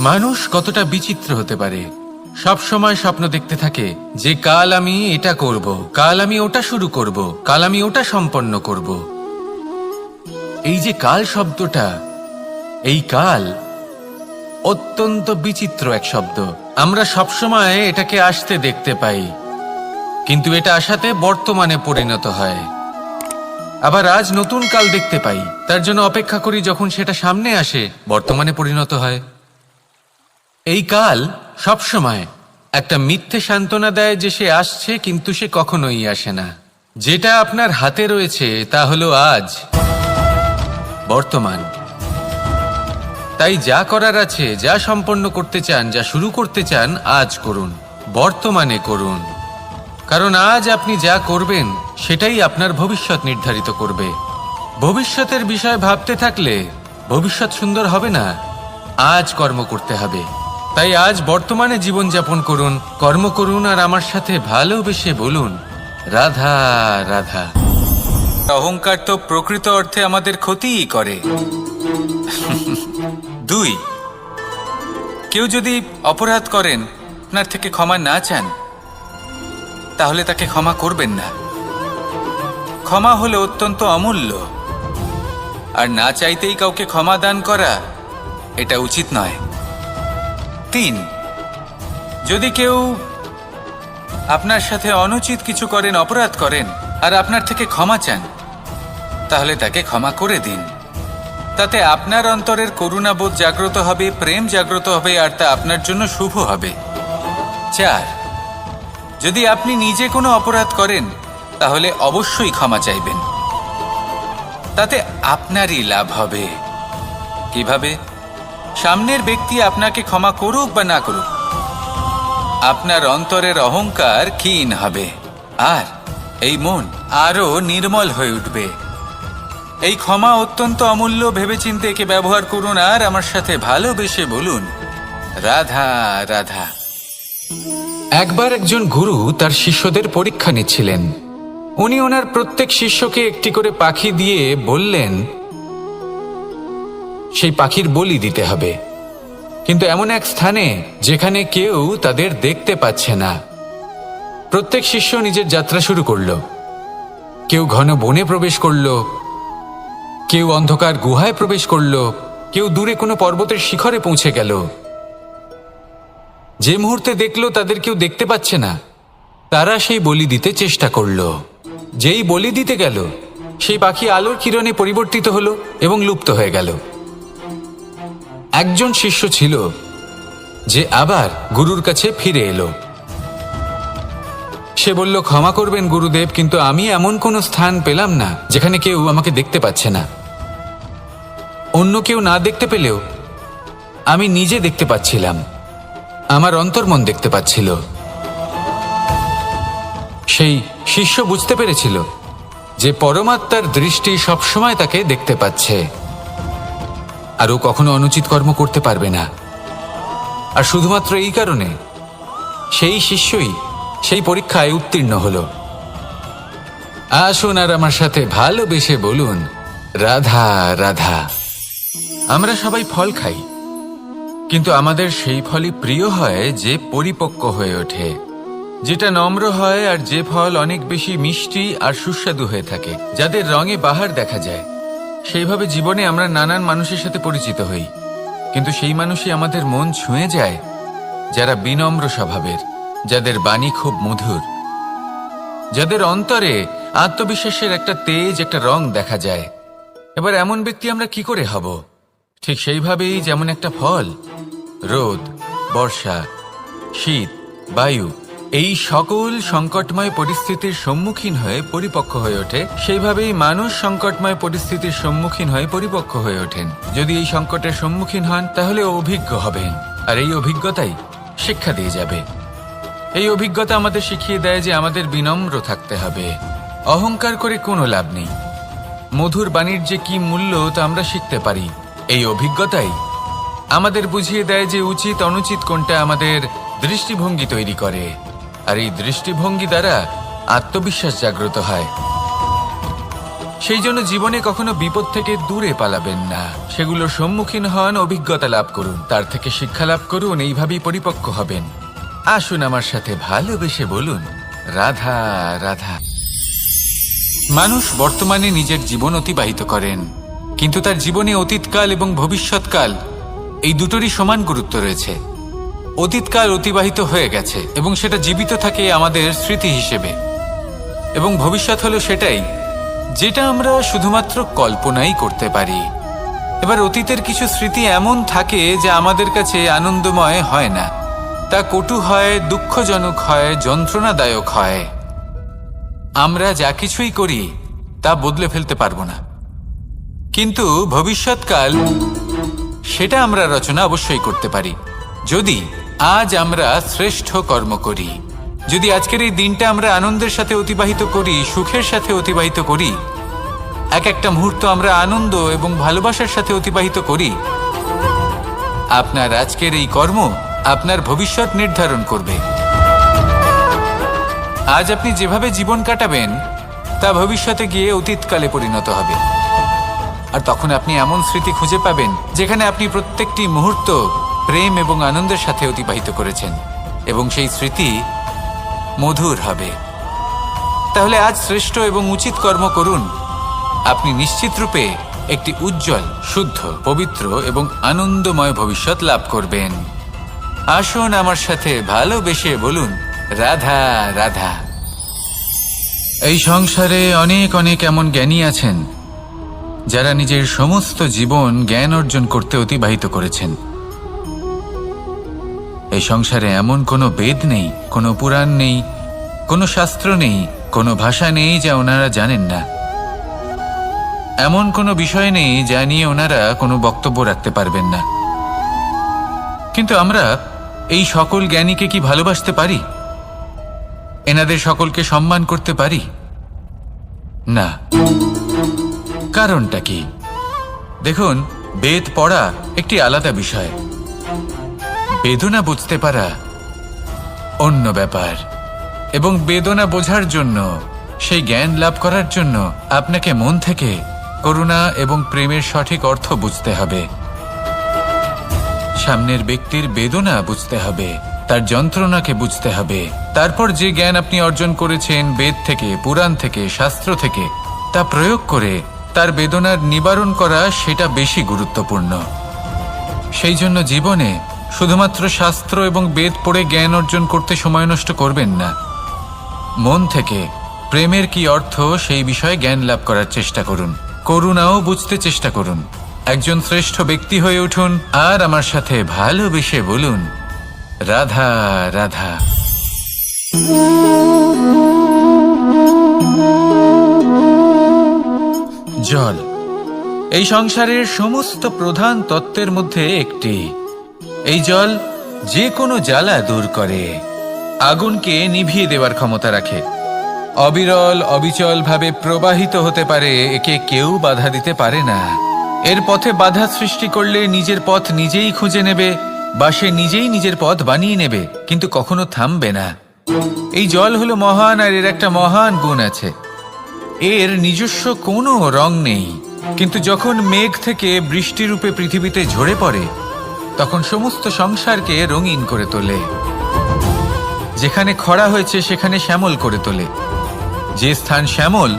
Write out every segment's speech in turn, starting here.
মানুষ কতটা বিচিত্র হতে পারে। সব সময় স্বপ্ন দেখতে থাকে যে কাল আমি এটা করব, কাল আমি ওটা শুরু করব, কাল আমি ওটা সম্পন্ন করব। এই যে কাল শব্দটা, এই কাল অত্যন্ত বিচিত্র এক শব্দ। আমরা সবসময় এটাকে আসতে দেখতে পাই, কিন্তু এটা আসাতে বর্তমানে পরিণত হয়। আবার আজ নতুন কাল দেখতে পাই, তার জন্য অপেক্ষা করি যখন সেটা সামনে আসে বর্তমানে পরিণত হয়। এই কাল সবসময় একটা মিথ্যে সান্ত্বনা দেয় যে সে আসছে, কিন্তু সে কখনোই আসে না। যেটা আপনার হাতে রয়েছে তা হলো আজ, বর্তমান। তাই যা করার আছে, যা সম্পন্ন করতে চান, যা শুরু করতে চান, আজ করুন, বর্তমানে করুন। কারণ আজ আপনি যা করবেন সেটাই আপনার ভবিষ্যৎ নির্ধারিত করবে। ভবিষ্যতের বিষয় ভাবতে থাকলে ভবিষ্যৎ সুন্দর হবে না। আজ কর্ম করতে হবে। তাই আজ বর্তমানে জীবনযাপন করুন, কর্ম করুন, আর আমার সাথে ভালোবেসে বলুন, রাধা রাধা। অহংকার তো প্রকৃত অর্থে আমাদের ক্ষতিই করে। 2, কেউ যদি অপরাধ করেন, আপনার থেকে ক্ষমা না চান, তাহলে তাকে ক্ষমা করবেন না। ক্ষমা হলো অত্যন্ত অমূল্য, আর না চাইতেই কাউকে ক্ষমা দান করা এটা উচিত নয়। 3, যদি কেউ আপনার সাথে অনুচিত কিছু করেন, অপরাধ করেন, আর আপনার থেকে ক্ষমা চান, তাহলে তাকে ক্ষমা করে দিন। তাতে আপনার অন্তরের করুণাবোধ জাগ্রত হবে, প্রেম জাগ্রত হবে, আর তা আপনার জন্য শুভ হবে। 4, যদি আপনি নিজে কোনো অপরাধ করেন, তাহলে অবশ্যই ক্ষমা চাইবেন। তাতে আপনারই লাভ হবে। কিভাবে? সামনের ব্যক্তি আপনাকে ক্ষমা করুক বা না করুক, আপনার অন্তরের অহংকার ক্ষীণ হবে, আর এই মন আরো নির্মল হয়ে উঠবে। এই ক্ষমা অত্যন্ত অমূল্য। ভেবেচিন্তে একে ব্যবহার করুন, আর আমার সাথে ভালোবেসে বলুন, রাধা রাধা। একবার একজন গুরু তার শিষ্যদের পরীক্ষা নিচ্ছিলেন। উনি ওনার প্রত্যেক শিষ্যকে একটি করে পাখি দিয়ে বললেন সেই পাখির বলি দিতে হবে, কিন্তু এমন এক স্থানে যেখানে কেউ তাদের দেখতে পাচ্ছে না। প্রত্যেক শিষ্য নিজের যাত্রা শুরু করল। কেউ ঘন বনে প্রবেশ করল, কেউ অন্ধকার গুহায় প্রবেশ করল, কেউ দূরে কোনো পর্বতের শিখরে পৌঁছে গেল। যে মুহূর্তে দেখলো তাদের কেউ দেখতে পাচ্ছে না, তারা সেই বলি দিতে চেষ্টা করল। যেই বলি দিতে গেল, সেই পাখি আলোর কিরণে পরিবর্তিত হলো এবং লুপ্ত হয়ে গেল। একজন শিষ্য ছিল যে আবার গুরুর কাছে ফিরে এলো। সে বলল, ক্ষমা করবেন গুরুদেব, কিন্তু আমি এমন কোনো স্থান পেলাম না যেখানে কেউ আমাকে দেখতে পাচ্ছে না। অন্য কেউ না দেখতে পেলেও আমি নিজে দেখতে পাচ্ছিলাম, আমার অন্তর্মন দেখতে পাচ্ছিল। সেই শিষ্য বুঝতে পেরেছিল যে পরমাত্মার দৃষ্টি সবসময় তাকে দেখতে পাচ্ছে, আর ও কখনো অনুচিত কর্ম করতে পারবে না। আর শুধুমাত্র এই কারণে সেই শিষ্যই সেই পরীক্ষায় উত্তীর্ণ হল। আসুন আর আমার সাথে ভালোবেসে বলুন, রাধা রাধা। আমরা সবাই ফল খাই, কিন্তু আমাদের সেই ফলই প্রিয় হয় যে পরিপক্ক হয়ে ওঠে, যেটা নম্র হয়, আর যে ফল অনেক বেশি মিষ্টি আর সুস্বাদু হয়ে থাকে, যাদের রঙে বাহার দেখা যায়। সেইভাবে জীবনে আমরা নানান মানুষের সাথে পরিচিত হই, কিন্তু সেই মানুষই আমাদের মন ছুঁয়ে যায় যারা বিনম্র স্বভাবের, যাদের বাণী খুব মধুর, যাদের অন্তরে আত্মবিশ্বাসের একটা তেজ, একটা রং দেখা যায়। এবার এমন ব্যক্তি আমরা কি করে হব? ঠিক সেইভাবেই যেমন একটা ফল রোদ, বর্ষা, শীত, বায়ু এই সকল সংকটময় পরিস্থিতির সম্মুখীন হয়ে পরিপক্ক হয়ে ওঠে, সেইভাবেই মানুষ সংকটময় পরিস্থিতির সম্মুখীন হয়ে পরিপক্ক হয়ে ওঠেন। যদি এই সংকটের সম্মুখীন হন, তাহলে অভিজ্ঞ হবেন, আর এই অভিজ্ঞতাই শিক্ষা দিয়ে যাবে। এই অভিজ্ঞতা আমাদের শিখিয়ে দেয় যে আমাদের বিনম্র থাকতে হবে। অহংকার করে কোনো লাভ নেই। মধুর বাণীর যে কি মূল্য তা আমরা শিখতে পারি। এই অভিজ্ঞতাই আমাদের বুঝিয়ে দেয় যে উচিত অনুচিত কোনটা, আমাদের দৃষ্টিভঙ্গি তৈরি করে, আর এই দৃষ্টিভঙ্গি দ্বারা আত্মবিশ্বাস জাগ্রত হয়। সেই জন্য জীবনে কখনো বিপদ থেকে দূরে পালাবেন না, সেগুলোর সম্মুখীন হন, অভিজ্ঞতা লাভ করুন, তার থেকে শিক্ষা লাভ করুন, এইভাবেই পরিপক্ক হবেন। আসুন আমার সাথে ভালোবেসে বলুন, রাধা রাধা। মানুষ বর্তমানে নিজের জীবন অতিবাহিত করেন, কিন্তু তার জীবনে অতীতকাল এবং ভবিষ্যৎকাল এই দুটোরই সমান গুরুত্ব রয়েছে। অতীতকাল অতিবাহিত হয়ে গেছে এবং সেটা জীবিত থাকে আমাদের স্মৃতি হিসেবে, এবং ভবিষ্যৎ হলো সেটাই যেটা আমরা শুধুমাত্র কল্পনাই করতে পারি। এবার অতীতের কিছু স্মৃতি এমন থাকে যা আমাদের কাছে আনন্দময় হয় না, তা কটু হয়, দুঃখজনক হয়, যন্ত্রণাদায়ক হয়। আমরা যা কিছুই করি তা বদলে ফেলতে পারবো না, কিন্তু ভবিষ্যৎকাল সেটা আমরা রচনা অবশ্যই করতে পারি, যদি আজ আমরা শ্রেষ্ঠ কর্ম করি। যদি আজকের এই দিনটা আমরা আনন্দের সাথে অতিবাহিত করি, সুখের সাথে অতিবাহিত করি, এক একটা মুহূর্ত আমরা আনন্দ এবং ভালোবাসার সাথে অতিবাহিত করি, আপনার আজকের এই কর্ম আপনার ভবিষ্যৎ নির্ধারণ করবে। আজ আপনি যেভাবে জীবন কাটাবেন তা ভবিষ্যতে গিয়ে অতীতকালে পরিণত হবে, আর তখন আপনি এমন স্মৃতি খুঁজে পাবেন যেখানে আপনি প্রত্যেকটি মুহূর্ত প্রেম এবং আনন্দের সাথে অতিবাহিত করেছেন, এবং সেই স্মৃতি মধুর হবে। তাহলে আজ শ্রেষ্ঠ এবং উচিত কর্ম করুন, আপনি নিশ্চিত রূপে একটি উজ্জ্বল, শুদ্ধ, পবিত্র এবং আনন্দময় ভবিষ্যৎ লাভ করবেন। আসুন আমার সাথে ভালোবেসে বলুন, রাধা রাধা। এই সংসারে অনেক অনেক এমন জ্ঞানী আছেন যারা নিজের সমস্ত জীবন জ্ঞান অর্জন করতে অতিবাহিত করেছেন। এই সংসারে এমন কোনো বেদ নেই, কোনো পুরাণ নেই, কোনো শাস্ত্র নেই, কোনো ভাষা নেই যা ওনারা জানেন না। এমন কোনো বিষয় নেই যা নিয়ে ওনারা কোনো বক্তব্য রাখতে পারবেন না। কিন্তু আমরা এই সকল জ্ঞানীকে কি ভালোবাসতে পারি? এনাদের সকলকে সম্মান করতে পারি না। কারণটা কি? দেখুন, বেদ পড়া একটি আলাদা বিষয়, বেদনা বুঝতে পারা অন্য ব্যাপার। এবং বেদনা বোঝার জন্য, সেই জ্ঞান লাভ করার জন্য আপনাকে মন থেকে করুণা এবং প্রেমের সঠিক অর্থ বুঝতে হবে। সামনের ব্যক্তির বেদনা বুঝতে হবে, তার যন্ত্রণাকে বুঝতে হবে। তারপর যে জ্ঞান আপনি অর্জন করেছেন বেদ থেকে, পুরাণ থেকে, শাস্ত্র থেকে, তা প্রয়োগ করে তার বেদনার নিবারণ করা, সেটা বেশি গুরুত্বপূর্ণ। সেই জন্য জীবনে শুধুমাত্র শাস্ত্র এবং বেদ পড়ে জ্ঞান অর্জন করতে সময় নষ্ট করবেন না। মন থেকে প্রেমের কি অর্থ সেই বিষয়ে জ্ঞান লাভ করার চেষ্টা করুন, করুণাও বুঝতে চেষ্টা করুন। একজন শ্রেষ্ঠ ব্যক্তি হয়ে উঠুন, আর আমার সাথে ভালোবেসে বলুন, রাধা রাধা। জল এই সংসারের সমস্ত প্রধান তত্ত্বের মধ্যে একটি। এই জল যে কোনো জ্বালা দূর করে, আগুনকে নিভিয়ে দেওয়ার ক্ষমতা রাখে, অবিরল অবিচল ভাবে প্রবাহিত হতে পারে, একে কেউ বাধা দিতে পারে না। এর পথে বাধা সৃষ্টি করলে নিজের পথ নিজেই খুঁজে নেবে, বা সে নিজেই নিজের পথ বানিয়ে নেবে, কিন্তু কখনো থামবে না। এই জল হলো মহান, আর এর একটা মহান গুণ আছে, এর নিজস্ব কোনো রং নেই। কিন্তু যখন মেঘ থেকে বৃষ্টিরূপে পৃথিবীতে ঝরে পড়ে, তখন সমস্ত সংসারকে রঙিন করে তোলে। যেখানে খরা হয়েছে সেখানে শ্যামল করে তোলে, যে স্থান শ্যামল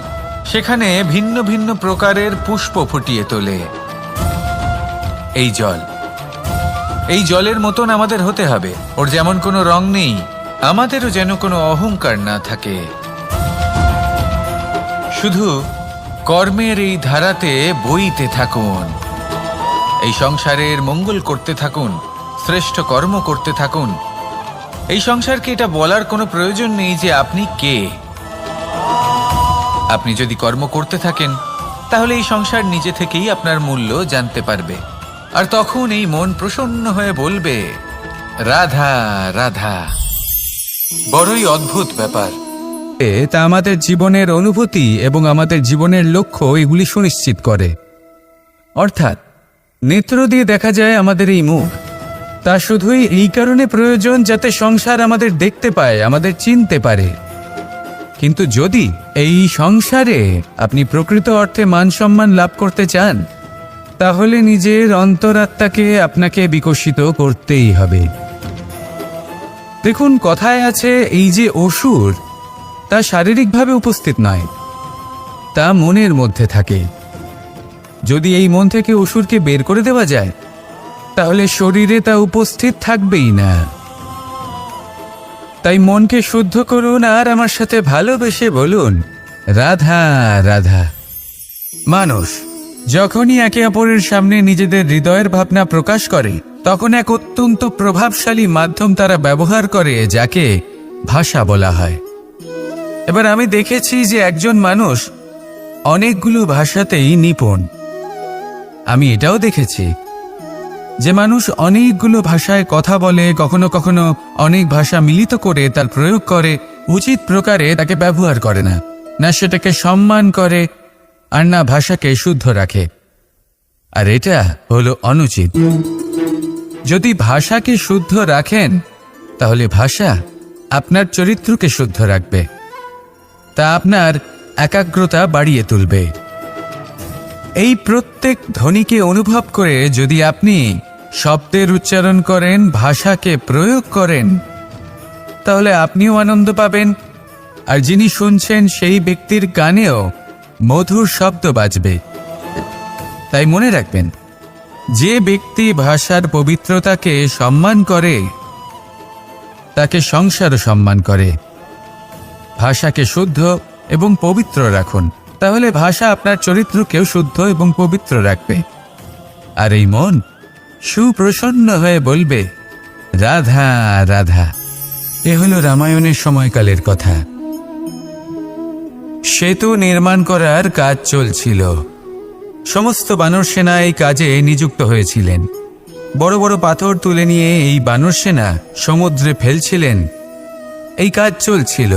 সেখানে ভিন্ন ভিন্ন প্রকারের পুষ্প ফুটিয়ে তোলে। এই জল, এই জলের মতন আমাদের হতে হবে। ওর যেমন কোনো রং নেই, আমাদেরও যেন কোনো অহংকার না থাকে। শুধু কর্মের এই ধারাতে বইতে থাকুন, এই সংসারের মঙ্গল করতে থাকুন, শ্রেষ্ঠ কর্ম করতে থাকুন। এই সংসারকে এটা বলার কোনো প্রয়োজন নেই যে আপনি কে। আপনি যদি কর্ম করতে থাকেন তাহলে এই সংসার নিজে থেকেই আপনার মূল্য জানতে পারবে, আর তখন এই মন প্রসন্ন হয়ে বলবে, রাধা রাধা। বড়ই অদ্ভুত ব্যাপার। তা আমাদের জীবনের অনুভূতি এবং আমাদের জীবনের লক্ষ্য এগুলি সুনিশ্চিত করে। অর্থাৎ নেত্র দিয়ে দেখা যায় আমাদের এই মুখ, তা শুধুই এই কারণে প্রয়োজন যাতে সংসার আমাদের দেখতে পায়, আমাদের চিনতে পারে। কিন্তু যদি এই সংসারে আপনি প্রকৃত অর্থে মান সম্মান লাভ করতে চান, তাহলে নিজের অন্তরাত্মাকে আপনাকে বিকশিত করতেই হবে। দেখুন, কথায় আছে এই যে অসুর, তা শারীরিকভাবে উপস্থিত নয়, তা মনের মধ্যে থাকে। যদি এই মন থেকে অসুরকে বের করে দেওয়া যায়, তাহলে শরীরে তা উপস্থিত থাকবেই না। তাই মনকে শুদ্ধ করুন আর আমার সাথে ভালোবেসে বলুন, রাধা রাধা। মানুষ যখনই একে অপরের সামনে নিজেদের হৃদয়ের ভাবনা প্রকাশ করে, তখন এক অত্যন্ত প্রভাবশালী মাধ্যম তারা ব্যবহার করে, যাকে ভাষা বলা হয়। এবার আমি দেখেছি যে একজন মানুষ অনেকগুলো ভাষাতেই নিপুণ। আমি এটাও দেখেছি যে মানুষ অনেকগুলো ভাষায় কথা বলে, কখনো কখনো অনেক ভাষা মিলিত করে তার প্রয়োগ করে, উচিত প্রকারে তাকে ব্যবহার করে না, না সেটাকে সম্মান করে, আর না ভাষাকে শুদ্ধ রাখে। আর এটা হলো অনুচিত। যদি ভাষাকে শুদ্ধ রাখেন, তাহলে ভাষা আপনার চরিত্রকে শুদ্ধ রাখবে, তা আপনার একাগ্রতা বাড়িয়ে তুলবে। এই প্রত্যেক ধ্বনিকে অনুভব করে যদি আপনি শব্দের উচ্চারণ করেন, ভাষাকে প্রয়োগ করেন, তাহলে আপনিও আনন্দ পাবেন, আর যিনি শুনছেন সেই ব্যক্তির কানেও মধুর শব্দ বাজবে। তাই মনে রাখবেন, যে ব্যক্তি ভাষার পবিত্রতাকে সম্মান করে, তাকে সংসারও সম্মান করে। ভাষাকে শুদ্ধ এবং পবিত্র রাখুন, তাহলে ভাষা আপনার চরিত্রকেও শুদ্ধ এবং পবিত্র রাখবে। আর এই মন সুপ্রসন্ন হয়ে বলবে, রাধা রাধা। এ হলো রামায়ণের সময়কালের কথা। সেতু নির্মাণ করার কাজ চলছিল। সমস্ত বানর সেনা এই কাজে নিযুক্ত হয়েছিলেন। বড় বড় পাথর তুলে নিয়ে এই বানর সেনা সমুদ্রে ফেলছিলেন। এই কাজ চলছিল।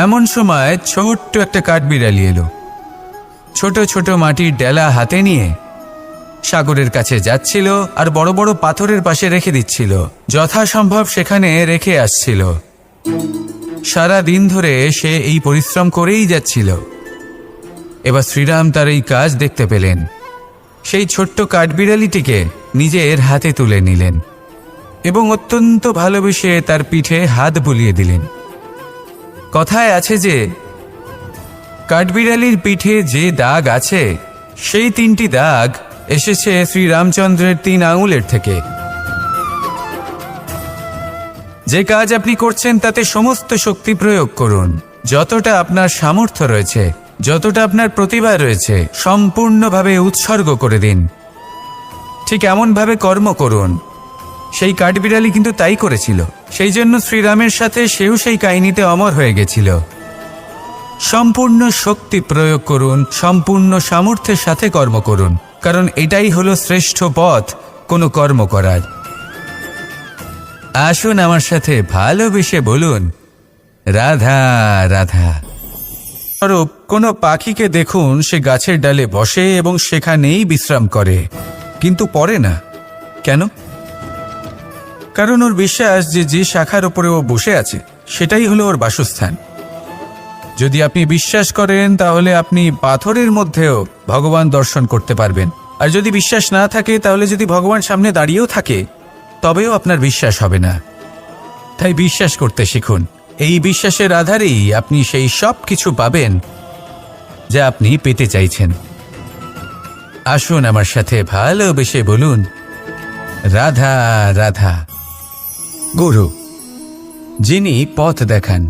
এমন সময় ছোট্ট একটা কাঠবিড়ালি এলো। ছোট ছোট মাটির ডেলা হাতে নিয়ে সাগরের কাছে যাচ্ছিল, আর বড় বড় পাথরের পাশে রেখে দিচ্ছিল, যথাসম্ভব সেখানে রেখে আসছিল। সারা দিন ধরে সে এই পরিশ্রম করেই যাচ্ছিল। এবার শ্রীরাম তার এই কাজ দেখতে পেলেন। সেই ছোট্ট কাঠবিড়ালিটিকে নিজের হাতে তুলে নিলেন এবং অত্যন্ত ভালোবেসে তার পিঠে হাত বুলিয়ে দিলেন। কথায় আছে যে কাঠবিড়ালির পিঠে যে দাগ আছে, সেই 3টি দাগ এসেছে শ্রীরামচন্দ্রের 3 আঙুলের থেকে। যে কাজ আপনি করছেন তাতে সমস্ত শক্তি প্রয়োগ করুন। যতটা আপনার সামর্থ্য রয়েছে, যতটা আপনার প্রতিভা রয়েছে, সম্পূর্ণভাবে উৎসর্গ করে দিন। ঠিক এমনভাবে কর্ম করুন। সেই কাঠবিড়ালি কিন্তু তাই করেছিল। সেই জন্য শ্রীরামের সাথে সেও সেই কাহিনীতে অমর হয়ে গেছিল। সম্পূর্ণ শক্তি প্রয়োগ করুন, সম্পূর্ণ সামর্থ্যের সাথে কর্ম করুন, কারণ এটাই হলো শ্রেষ্ঠ পথ কোনো কর্ম করার। আসুন আমার সাথে ভালোবেসে বলুন, রাধা রাধা। স্বরূপ, কোনো পাখিকে দেখুন, সে গাছের ডালে বসে এবং সেখানেই বিশ্রাম করে, কিন্তু পড়ে না। কেন? কারণ ওর বিশ্বাস যে যে শাখার উপরে ও বসে আছে সেটাই হলো ওর বাসস্থান। যদি আপনি বিশ্বাস করেন, তাহলে আপনি পাথরের মধ্যেও ভগবান দর্শন করতে পারবেন। আর যদি বিশ্বাস না থাকে, তাহলে যদি ভগবান সামনে দাঁড়িয়েও থাকে, তবেও আপনার বিশ্বাস হবে না। তাই বিশ্বাস করতে শিখুন। এই বিশ্বাসের আধারেই আপনি সেই সব কিছু পাবেন যা আপনি পেতে চাইছেন। আসুন আমার সাথে ভালোবেসে বলুন, রাধা রাধা। গুরু, যিনি পথ দেখান,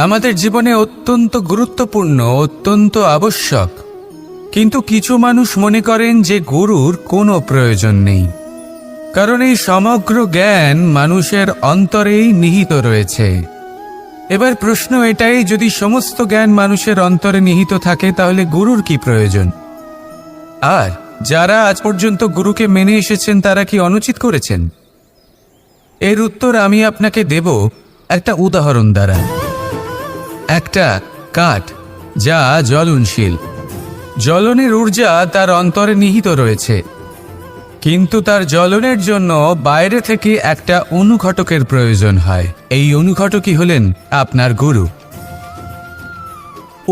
আমাদের জীবনে অত্যন্ত গুরুত্বপূর্ণ, অত্যন্ত আবশ্যক। কিন্তু কিছু মানুষ মনে করেন যে গুরুর কোনো প্রয়োজন নেই, কারণ এই সমগ্র জ্ঞান মানুষের অন্তরেই নিহিত রয়েছে। এবার প্রশ্ন এটাই, যদি সমস্ত জ্ঞান মানুষের অন্তরে নিহিত থাকে, তাহলে গুরুর কি প্রয়োজন? আর যারা আজ পর্যন্ত গুরুকে মেনে এসেছেন, তারা কি অনুচিত করেছেন? এর উত্তর আমি আপনাকে দেব একটা উদাহরণ দ্বারা। একটা কাঠ যা জ্বলনশীল, জ্বলনের ঊর্জা তার অন্তরে নিহিত রয়েছে, কিন্তু তার জ্বলনের জন্য বাইরে থেকে একটা অনুঘটকের প্রয়োজন হয়। এই অনুঘটকই হলেন আপনার গুরু।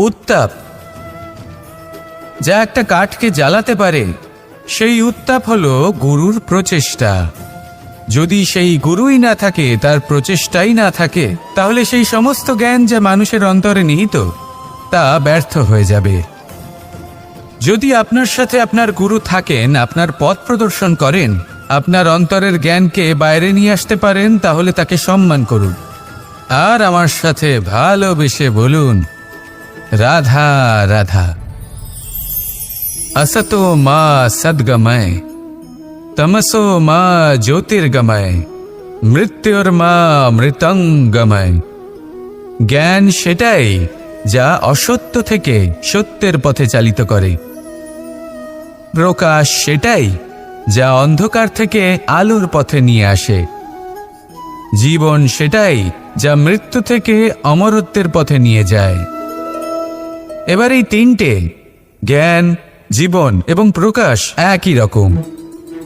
উত্তাপ, যা একটা কাঠকে জ্বালাতে পারে, সেই উত্তাপ হলো গুরুর প্রচেষ্টা। যদি সেই গুরুই না থাকে, তার প্রচেষ্টাই না থাকে, তাহলে সেই সমস্ত জ্ঞান যা মানুষের অন্তরে নিহিত তা ব্যর্থ হয়ে যাবে। যদি আপনার সাথে আপনার গুরু থাকেন, আপনার পথ প্রদর্শন করেন, আপনার অন্তরের জ্ঞানকে বাইরে নিয়ে আসতে পারেন, তাহলে তাকে সম্মান করুন আর আমার সাথে ভালোবেসে বলুন, রাধা রাধা। असतो मा सद्गमय, तमसो मा ज्योतिर्गमय, মৃত্যুর্মা মৃতঙ্গময়। জ্ঞান সেটাই যা অসত্য থেকে সত্যের পথে চালিত করে। প্রকাশ সেটাই যা অন্ধকার থেকে আলোর পথে নিয়ে আসে। জীবন সেটাই যা মৃত্যু থেকে অমরত্বের পথে নিয়ে যায়। এবার এই তিনটে, জ্ঞান, জীবন এবং প্রকাশ, একই রকম।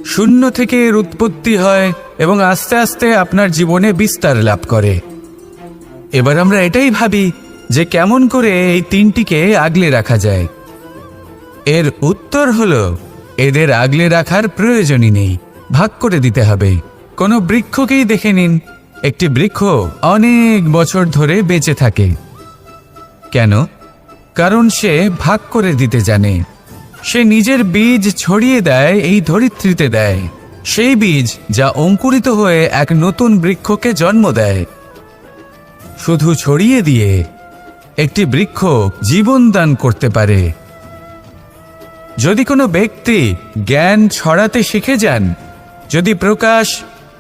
শূন্য থেকে এর উৎপত্তি হয় এবং আস্তে আস্তে আপনার জীবনে বিস্তার লাভ করে। এবার আমরা এটাই ভাবি যে কেমন করে এই তিনটিকে আগলে রাখা যায়। এর উত্তর হলো, এদের আগলে রাখার প্রয়োজনই নেই, ভাগ করে দিতে হবে। কোনো বৃক্ষকেই দেখে নিন, একটি বৃক্ষ অনেক বছর ধরে বেঁচে থাকে। কেন? কারণ সে ভাগ করে দিতে জানে। সে নিজের বীজ ছড়িয়ে দেয়, এই ধরিত্রীতে দেয়, সেই বীজ যা অঙ্কুরিত হয়ে এক নতুন বৃক্ষকে জন্ম দেয়। শুধু ছড়িয়ে দিয়ে একটি বৃক্ষ জীবন দান করতে পারে। যদি কোনো ব্যক্তি জ্ঞান ছড়াতে শিখে যান, যদি প্রকাশ,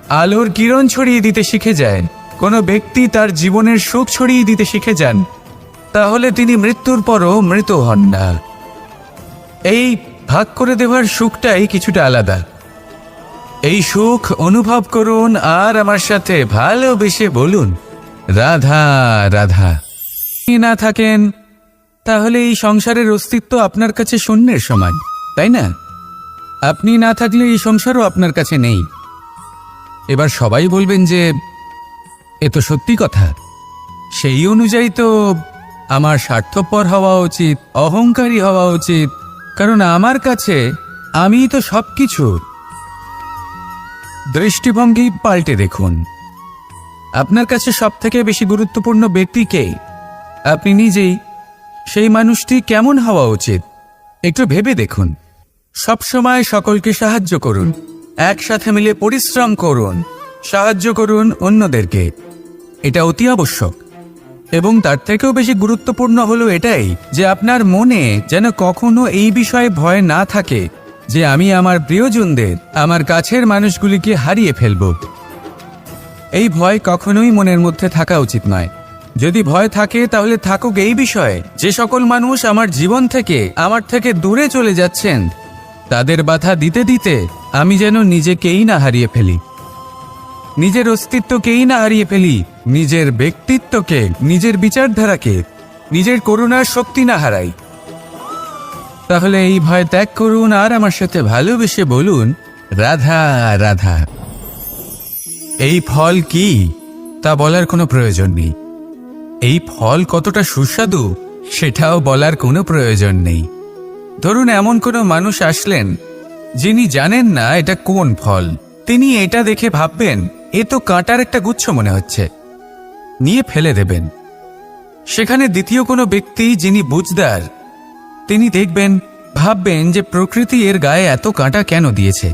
আলোর কিরণ ছড়িয়ে দিতে শিখে যায়, কোনো ব্যক্তি তার জীবনের সুখ ছড়িয়ে দিতে শিখে যান, তাহলে তিনি মৃত্যুর পরও মৃত হন না। এই ভাগ করে দেওয়ার সুখটাই কিছুটা আলাদা। এই সুখ অনুভব করুন আর আমার সাথে ভালোবেসে বলুন, রাধা রাধা। যদি না থাকেন, তাহলে এই সংসারের অস্তিত্ব আপনার কাছে শূন্যের সমান, তাই না? আপনি না থাকলে এই সংসারও আপনার কাছে নেই। এবার সবাই বলবেন যে এ তো সত্যি কথা, সেই অনুযায়ী তো আমার স্বার্থপর হওয়া উচিত, অহংকারী হওয়া উচিত, কারণ আমার কাছে আমিই তো সবকিছু। দৃষ্টিভঙ্গি পাল্টে দেখুন। আপনার কাছে সবথেকে বেশি গুরুত্বপূর্ণ ব্যক্তি কে? আপনি নিজেই। সেই মানুষটি কেমন হওয়া উচিত একটু ভেবে দেখুন। সবসময় সকলকে সাহায্য করুন, একসাথে মিলে পরিশ্রম করুন, সাহায্য করুন অন্যদেরকে। এটা অতি আবশ্যক। এবং তার থেকেও বেশি গুরুত্বপূর্ণ হলো এটাই যে আপনার মনে যেন কখনো এই বিষয়ে ভয় না থাকে যে আমি আমার প্রিয়জনদের, আমার কাছের মানুষগুলিকে হারিয়ে ফেলব। এই ভয় কখনোই মনের মধ্যে থাকা উচিত নয়। যদি ভয় থাকে তাহলে থাকুক এই বিষয়ে যে সকল মানুষ আমার জীবন থেকে, আমার থেকে দূরে চলে যাচ্ছেন, তাদের বাধা দিতে দিতে আমি যেন নিজেকেই না হারিয়ে ফেলি, নিজের অস্তিত্বকেই না হারিয়ে ফেলি, নিজের ব্যক্তিত্বকে, নিজের বিচারধারাকে, নিজের করুণার শক্তি না হারাই। তাহলে এই ভয় ত্যাগ করুন আর আমার সাথে ভালোবেসে বলুন, রাধা রাধা। এই ফল কি তা বলার কোনো প্রয়োজন নেই। এই ফল কতটা সুস্বাদু সেটাও বলার কোনো প্রয়োজন নেই। ধরুন এমন কোনো মানুষ আসলেন যিনি জানেন না এটা কোন ফল। তিনি এটা দেখে ভাববেন এ তো কাঁটার একটা গুচ্ছ মনে হচ্ছে, নিয়ে ফেলে দেবেন। সেখানে দ্বিতীয় কোনো ব্যক্তি যিনি বুঝদার, তিনি দেখবেন, ভাববেন যে প্রকৃতি এর গায়ে এত কাঁটা কেন দিয়েছে?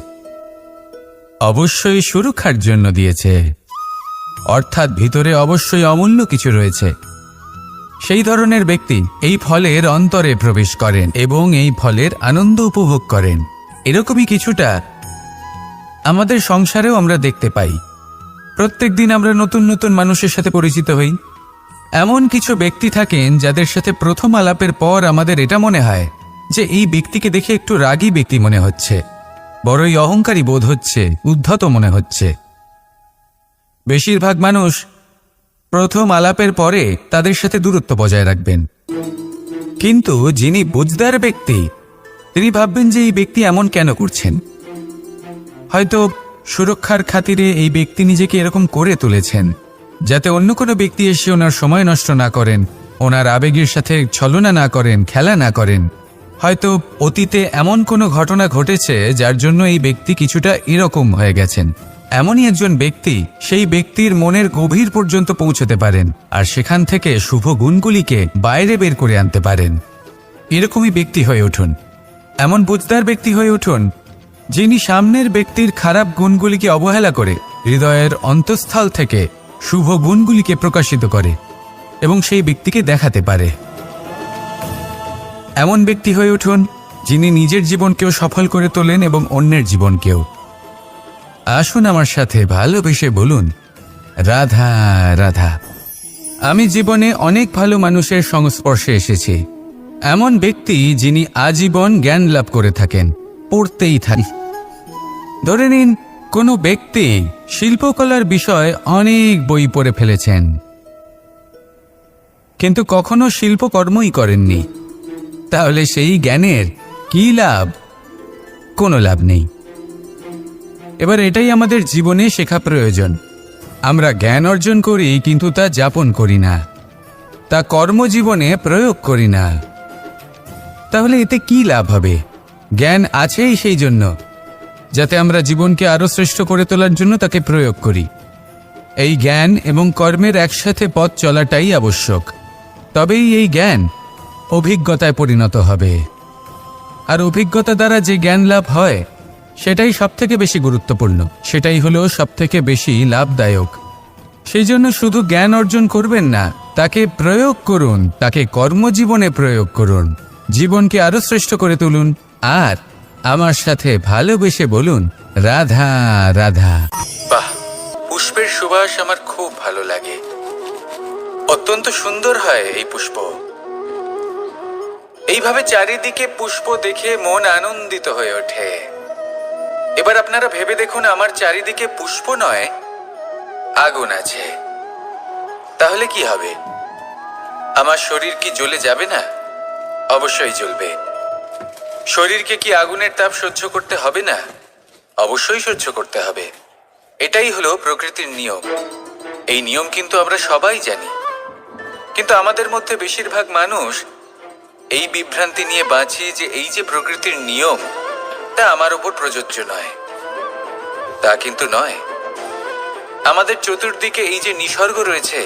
অবশ্যই সুরক্ষার জন্য দিয়েছে, অর্থাৎ ভিতরে অবশ্যই অমূল্য কিছু রয়েছে। সেই ধরনের ব্যক্তি এই ফলের অন্তরে প্রবেশ করেন এবং এই ফলের আনন্দ উপভোগ করেন। এরকমই কিছুটা আমাদের সংসারেও আমরা দেখতে পাই। প্রত্যেক দিন আমরা নতুন নতুন মানুষের সাথে পরিচিত হই। এমন কিছু ব্যক্তি থাকেন যাদের সাথে প্রথম আলাপের পর আমাদের এটা মনে হয় যে এই ব্যক্তিকে দেখে একটু রাগী ব্যক্তি মনে হচ্ছে, বড়ই অহংকারী বোধ হচ্ছে, উদ্ধত মনে হচ্ছে। বেশিরভাগ মানুষ প্রথম আলাপের পরে তাদের সাথে দূরত্ব বজায় রাখবেন। কিন্তু যিনি বুঝদার ব্যক্তি, তিনি ভাববেন যে এই ব্যক্তি এমন কেন করছেন। হয়তো সুরক্ষার খাতিরে এই ব্যক্তি নিজেকে এরকম করে তুলেছেন যাতে অন্য কোনো ব্যক্তি এসে ওনার সময় নষ্ট না করেন, ওনার আবেগের সাথে ছলনা না করেন, খেলা না করেন। হয়তো অতীতে এমন কোনো ঘটনা ঘটেছে যার জন্য এই ব্যক্তি কিছুটা এরকম হয়ে গেছেন। এমনই একজন ব্যক্তি সেই ব্যক্তির মনের গভীর পর্যন্ত পৌঁছতে পারেন আর সেখান থেকে শুভ গুণগুলিকে বাইরে বের করে আনতে পারেন। এরকমই ব্যক্তি হয়ে উঠুন, এমন বুঝদার ব্যক্তি হয়ে উঠুন যিনি সামনের ব্যক্তির খারাপ গুণগুলিকে অবহেলা করে হৃদয়ের অন্তঃস্থল থেকে শুভ গুণগুলিকে প্রকাশিত করে এবং সেই ব্যক্তিকে দেখাতে পারে। এমন ব্যক্তি হয়ে উঠুন যিনি নিজের জীবনকেও সফল করে তোলেন এবং অন্যের জীবনকেও। আসুন আমার সাথে ভালোবেসে বলুন, রাধা রাধা। আমি জীবনে অনেক ভালো মানুষের সংস্পর্শে এসেছি। এমন ব্যক্তি যিনি আজীবন জ্ঞান লাভ করে থাকেন, পড়তেই থাকেন। ধরে নিন কোনো ব্যক্তি শিল্পকলার বিষয়ে অনেক বই পড়ে ফেলেছেন, কিন্তু কখনো শিল্পকর্মই করেননি। তাহলে সেই জ্ঞানের কি লাভ? কোনো লাভ নেই। এবার এটাই আমাদের জীবনে শেখা প্রয়োজন। আমরা জ্ঞান অর্জন করি কিন্তু তা যাপন করি না, তা কর্মজীবনে প্রয়োগ করি না। তাহলে এতে কি লাভ হবে? জ্ঞান আছেই সেই জন্য যাতে আমরা জীবনকে আরও শ্রেষ্ঠ করে তোলার জন্য তাকে প্রয়োগ করি। এই জ্ঞান এবং কর্মের একসাথে পথ চলাটাই আবশ্যক। তবেই এই জ্ঞান অভিজ্ঞতায় পরিণত হবে। আর অভিজ্ঞতা দ্বারা যে জ্ঞান লাভ হয় সেটাই সবথেকে বেশি গুরুত্বপূর্ণ, সেটাই হলো সবথেকে বেশি লাভদায়ক। সেই জন্য শুধু জ্ঞান অর্জন করবেন না, তাকে প্রয়োগ করুন, তাকে কর্মজীবনে প্রয়োগ করুন, জীবনকে আরো শ্রেষ্ঠ করে তুলুন। আর আমার সাথে ভালোবেসে বলুন, রাধা রাধা। বাহ, পুষ্পের সুবাস আমার খুব ভালো লাগে। অত্যন্ত সুন্দর হয় এই পুষ্প। এইভাবে চারিদিকে পুষ্প দেখে মন আনন্দিত হয়ে ওঠে। এবার আপনারা ভেবে দেখুন, আমার চারিদিকে পুষ্প নয়, আগুন আছে। তাহলে কি হবে? আমার শরীর কি জ্বলে যাবে না? অবশ্যই জ্বলবে। শরীরকে কি আগুনের তাপ সহ্য করতে হবে না? অবশ্যই সহ্য করতে হবে। এটাই হলো প্রকৃতির নিয়ম। এই নিয়ম কিন্তু আমরা সবাই জানি, কিন্তু আমাদের মধ্যে বেশিরভাগ মানুষ এই বিভ্রান্তি নিয়ে বাঁচি যে এই যে প্রকৃতির নিয়ম তা আমার উপর প্রযোজ্য নয়। তা কিন্তু নয়। আমাদের চতুর্দিকে এই যে নিসর্গ রয়েছে,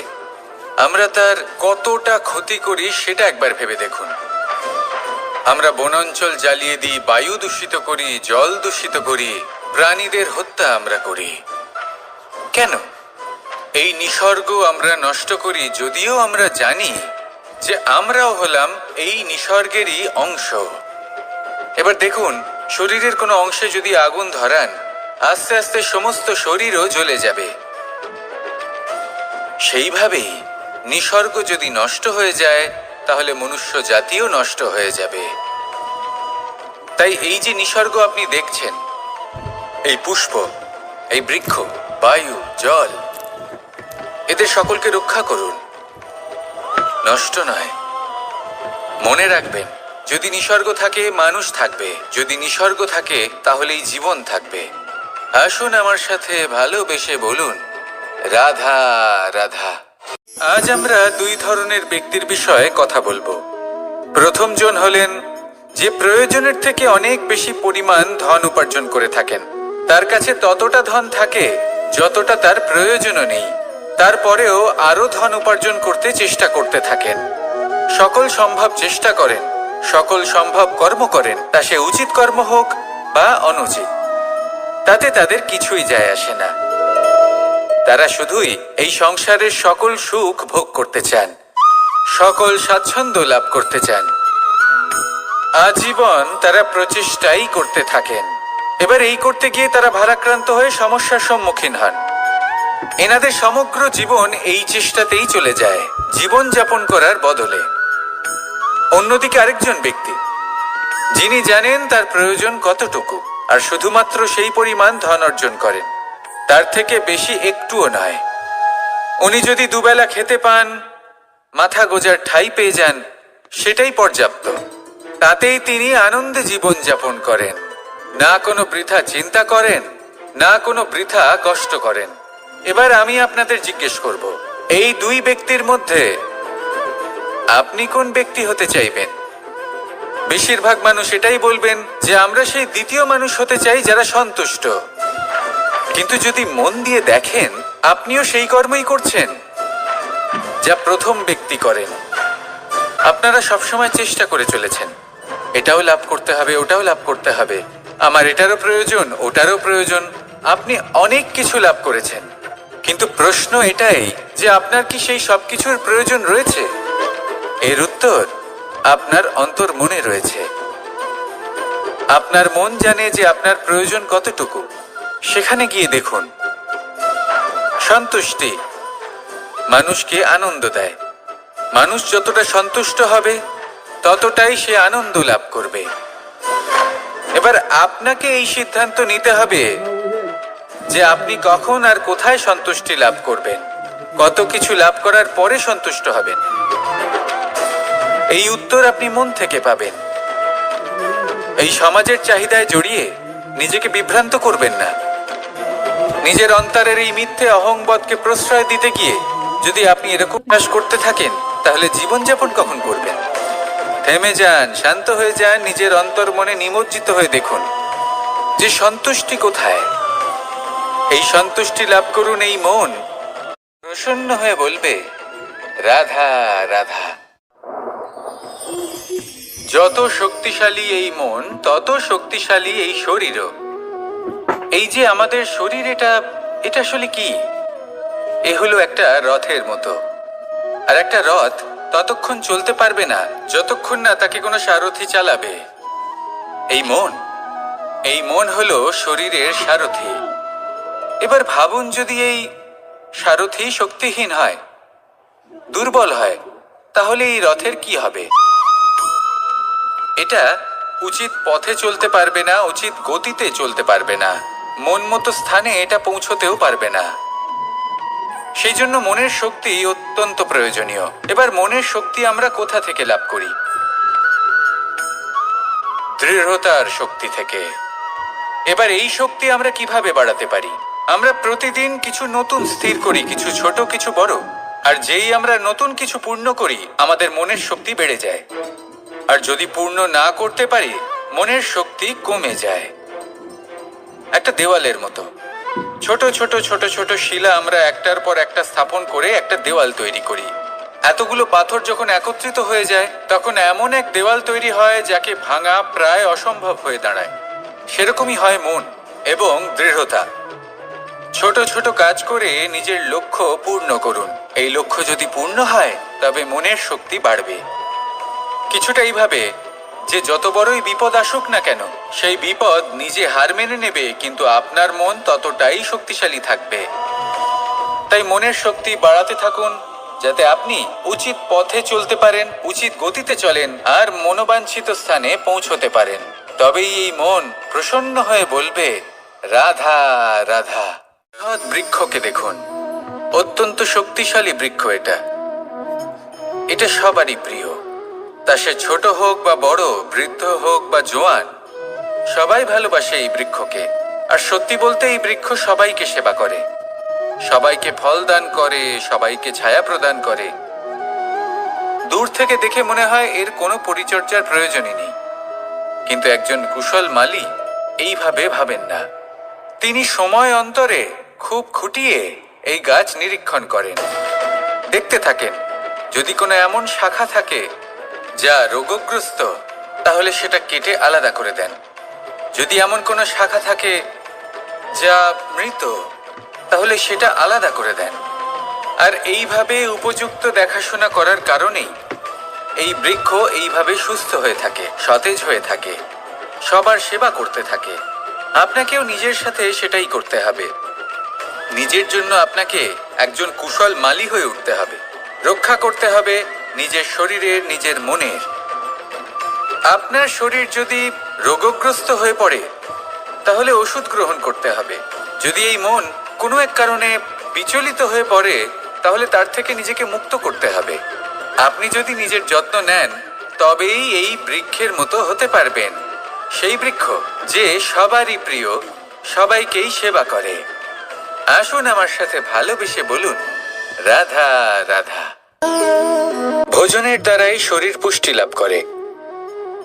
আমরা তার কতটা ক্ষতি করি সেটা একবার ভেবে দেখুন। আমরা বনাঞ্চল জ্বালিয়ে দিই, বায়ু দূষিত করি, জল দূষিত করি, প্রাণীদের হত্যা আমরা করি। কেন? এই নিসর্গ আমরা নষ্ট করি, যদিও আমরা জানি যে আমরাও হলাম এই নিসর্গেরই অংশ। এবার দেখুন, শরীরের কোনো অংশে যদি আগুন ধরান, আস্তে আস্তে সমস্ত শরীরও জ্বলে যাবে। সেইভাবেই নিসর্গ যদি নষ্ট হয়ে যায়, তাহলে মনুষ্য জাতিও নষ্ট হয়ে যাবে। তাই এই যে নিসর্গ আপনি দেখছেন, এই পুষ্প, এই বৃক্ষ, বায়ু, জল, এদের সকলকে রক্ষা করুন, নষ্ট নয়। মনে রাখবেন, যদি নিসর্গ থাকে মানুষ থাকবে, যদি নিসর্গ থাকে তাহলেই জীবন থাকবে। আসুন আমার সাথে ভালোবেসে বলুন, রাধা রাধা। আজ আমরা দুই ধরনের ব্যক্তির বিষয়ে কথা বলবো। প্রথম জন হলেন যে প্রয়োজনের থেকে অনেক বেশি পরিমাণ ধন উপার্জন করে থাকেন। তার কাছে ততটা ধন থাকে যতটা তার প্রয়োজনও নেই, তারপরেও আরো ধন উপার্জন করতে চেষ্টা করতে থাকেন। সকল সম্ভব চেষ্টা করেন, সকল সম্ভব কর্ম করেন, তা সে উচিত কর্ম হোক বা অনুচিত, তাতে তাদের কিছুই যায় আসে না। তারা শুধুই এই সংসারের সকল সুখ ভোগ করতে চান, সকল স্বাচ্ছন্দ্য লাভ করতে চান। আজীবন তারা প্রচেষ্টাই করতে থাকেন। এবার এই করতে গিয়ে তারা ভারাক্রান্ত হয়ে সমস্যার সম্মুখীন হন। এনাদের সমগ্র জীবন এই চেষ্টাতেই চলে যায়, জীবন যাপন করার বদলে। অন্যদিকে আরেকজন ব্যক্তি যিনি জানেন তার প্রয়োজন কতটুকু, আর শুধুমাত্র সেই পরিমাণ ধন অর্জন করেন, তার থেকে বেশি একটুও নয়। উনি যদি দুবেলা খেতে পান, মাথা গোজার ঠাঁই পেয়ে যান, সেটাই পর্যাপ্ত। তাতেই তিনি আনন্দে জীবন যাপন করেন, না কোনো বৃথা চিন্তা করেন, না কোনো বৃথা কষ্ট করেন। এবার আমি আপনাদের জিজ্ঞেস করব, এই দুই ব্যক্তির মধ্যে আপনি কোন ব্যক্তি হতে চাইবেন? বেশিরভাগ মানুষ এটাই বলবেন যে আমরা সেই দ্বিতীয় মানুষ হতে চাই যারা সন্তুষ্ট। কিন্তু যদি মন দিয়ে দেখেন, আপনিও সেই কর্মই করছেন যা প্রথম ব্যক্তি করেন। আপনারা সবসময় চেষ্টা করে চলেছেন, এটাও লাভ করতে হবে, ওটাও লাভ করতে হবে, আমার এটারও প্রয়োজন, ওটারও প্রয়োজন। আপনি অনেক কিছু লাভ করেছেন, কিন্তু প্রশ্ন এটাই যে আপনার কি সেই সব কিছুর প্রয়োজন রয়েছে? এর উত্তর আপনার অন্তর্মনে রয়েছে। আপনার মন জানে যে আপনার প্রয়োজন কতটুকু। সেখানে গিয়ে দেখুন। সন্তুষ্টি মানুষকে আনন্দ দেয়। মানুষ যতটা সন্তুষ্ট হবে ততটাই সে আনন্দ লাভ করবে। এবার আপনাকে এই সিদ্ধান্ত নিতে হবে যে আপনি কখন আর কোথায় সন্তুষ্টি লাভ করবেন, কত কিছু লাভ করার পরে সন্তুষ্ট হবেন। এই উত্তর আপনি মন থেকে পাবেন। এই সমাজের চাহিদায় জড়িয়ে নিজেকে বিভ্রান্ত করবেন না। নিজের অন্তরের এই মিথ্যে অহংবোধকে প্রশ্রয় দিতে গিয়ে যদি আপনি এরকম কাজ করতে থাকেন, তাহলে জীবনযাপন কখন করবেন? থেমে যান, শান্ত হয়ে যান, নিজের অন্তর্মনে নিমজ্জিত হয়ে দেখুন যে সন্তুষ্টি কোথায়। এই সন্তুষ্টি লাভ করুন। এই মন প্রসন্ন হয়ে বলবে, রাধা রাধা। যত শক্তিশালী এই মন, তত শক্তিশালী এই শরীরও। এই যে আমাদের শরীর, এটা আসলে কি? এ হলো একটা রথের মতো। আর একটা রথ ততক্ষণ চলতে পারবে না যতক্ষণ না তাকে কোনো সারথি চালাবে। এই মন হলো শরীরের সারথি। এবার ভাবুন, যদি এই সারথি শক্তিহীন হয়, দুর্বল হয়, তাহলে এই রথের কি হবে? এটা উচিত পথে চলতে পারবে না, উচিত গতিতে চলতে পারবে না, মন মতো স্থানে এটা পৌঁছতেও পারবে না। সেই জন্য মনের শক্তি অত্যন্ত প্রয়োজনীয়। এবার মনের শক্তি আমরা কোথা থেকে লাভ করি? দৃঢ়তার শক্তি থেকে। এবার এই শক্তি আমরা কিভাবে বাড়াতে পারি? আমরা প্রতিদিন কিছু নতুন স্থির করি, কিছু ছোট, কিছু বড়। আর যেই আমরা নতুন কিছু পূর্ণ করি, আমাদের মনের শক্তি বেড়ে যায়। আর যদি পূর্ণ না করতে পারি, মনের শক্তি কমে যায়। একটা দেওয়ালের মতো ছোট ছোট ছোট ছোট শিলা আমরা একটার পর একটা স্থাপন করে একটা দেওয়াল তৈরি করি। এতগুলো পাথর যখন একত্রিত হয়ে যায়, তখন এমন এক দেওয়াল তৈরি হয় যাকে ভাঙা প্রায় অসম্ভব হয়ে দাঁড়ায়। সেরকমই হয় মন এবং দৃঢ়তা। ছোট ছোট কাজ করে নিজের লক্ষ্য পূর্ণ করুন। এই লক্ষ্য যদি পূর্ণ হয়, তবে মনের শক্তি বাড়বে। কিছুটা এইভাবে যে যত বড়ই বিপদ আসুক না কেন, সেই বিপদ নিজে হার মেনে নেবে, কিন্তু আপনার মন ততটাই শক্তিশালী থাকবে। তাই মনের শক্তি বাড়াতে থাকুন, যাতে আপনি উচিত পথে চলতে পারেন, উচিত গতিতে চলেন আর মনোবাঞ্ছিত স্থানে পৌঁছতে পারেন। তবেই এই মন প্রসন্ন হয়ে বলবে, রাধা রাধা। বৃক্ষকে দেখুন, অত্যন্ত শক্তিশালী বৃক্ষ। এটা সবারই প্রিয়। তা সে ছোট হোক বা বড়, বৃদ্ধ হোক বা জোয়ান, সবাই ভালোবাসে এই বৃক্ষকে। আর সত্যি বলতে এই বৃক্ষ সবাইকে সেবা করে, সবাইকে ফল দান করে, সবাইকে ছায়া প্রদান করে। দূর থেকে দেখে মনে হয় এর কোনো পরিচর্যার প্রয়োজনই নেই, কিন্তু একজন কুশল মালী এইভাবে ভাবেন না। তিনি সময় অন্তরে খুব খুঁটিয়ে এই গাছ নিরীক্ষণ করেন, দেখতে থাকেন। যদি কোনো এমন শাখা থাকে যা রোগগ্রস্ত, তাহলে সেটা কেটে আলাদা করে দেন। যদি এমন কোনো শাখা থাকে যা মৃত, তাহলে সেটা আলাদা করে দেন। আর এইভাবে উপযুক্ত দেখাশোনা করার কারণেই এই বৃক্ষ এইভাবে সুস্থ হয়ে থাকে, সতেজ হয়ে থাকে, সবার সেবা করতে থাকে। আপনাকেও নিজের সাথে সেটাই করতে হবে। নিজের জন্য আপনাকে একজন কুশল মালী হয়ে উঠতে হবে। রক্ষা করতে হবে নিজের শরীরের, নিজের মনের। আপনার শরীর যদি রোগগ্রস্ত হয়ে পড়ে, তাহলে ওষুধ গ্রহণ করতে হবে। যদি এই মন কোনো এক কারণে বিচলিত হয়ে পড়ে, তাহলে তার থেকে নিজেকে মুক্ত করতে হবে। আপনি যদি নিজের যত্ন নেন, তবেই এই বৃক্ষের মতো হতে পারবেন। সেই বৃক্ষ যে সবারই প্রিয়, সবাইকেই সেবা করে। আসুন আমার সাথে ভালোবেসে বলুন, রাধা রাধা। ভোজনের দ্বারাই শরীর পুষ্টি লাভ করে।